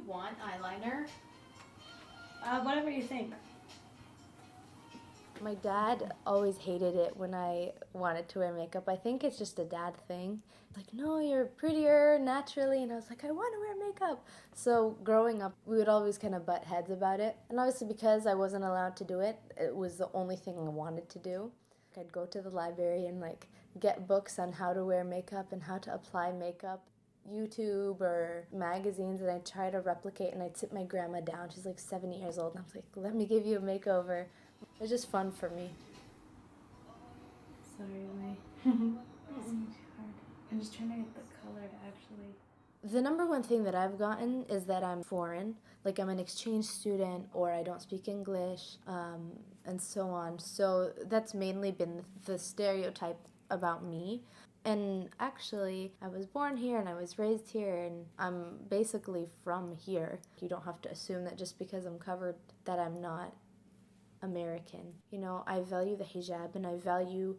want eyeliner? Whatever you think. My dad always hated it when I wanted to wear makeup. I think it's just a dad thing. Like, no, you're prettier naturally. And I was like, I want to wear makeup. So growing up, we would always kind of butt heads about it. And obviously because I wasn't allowed to do it, it was the only thing I wanted to do. I'd go to the library and like get books on how to wear makeup and how to apply makeup. YouTube or magazines, and I'd try to replicate, and I'd sit my grandma down. She's like 70 years old, and I was like, let me give you a makeover. It was just fun for me. Sorry, it's too hard. I'm just trying to get the color to actually... The number one thing that I've gotten is that I'm foreign, like I'm an exchange student or I don't speak English, and so on. So that's mainly been the stereotype about me. And actually, I was born here and I was raised here and I'm basically from here. You don't have to assume that just because I'm covered that I'm not American. You know, I value the hijab and I value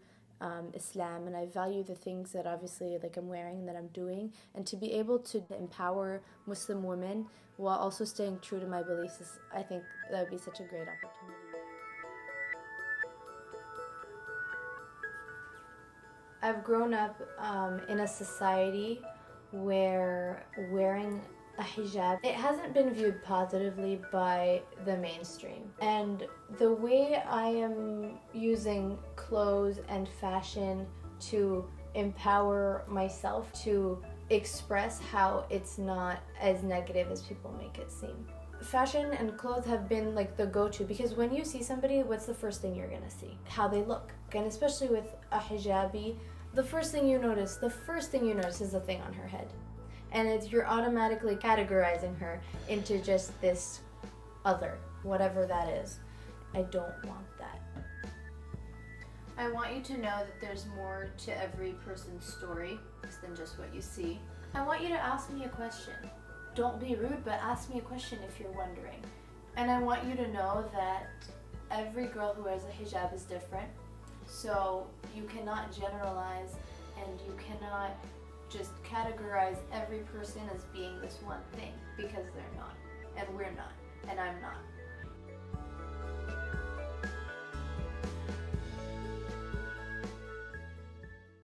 Islam, and I value the things that obviously like I'm wearing, that I'm doing, and to be able to empower Muslim women while also staying true to my beliefs is, I think that would be such a great opportunity. I've grown up in a society where wearing a hijab, it hasn't been viewed positively by the mainstream. And the way I am using clothes and fashion to empower myself to express how it's not as negative as people make it seem. Fashion and clothes have been like the go-to, because when you see somebody, what's the first thing you're gonna see? How they look. And especially with a hijabi, the first thing you notice is the thing on her head. And you're automatically categorizing her into just this other, whatever that is. I don't want that. I want you to know that there's more to every person's story than just what you see. I want you to ask me a question. Don't be rude, but ask me a question if you're wondering. And I want you to know that every girl who wears a hijab is different. So you cannot generalize, and you cannot just categorize every person as being this one thing, because they're not, and we're not, and I'm not.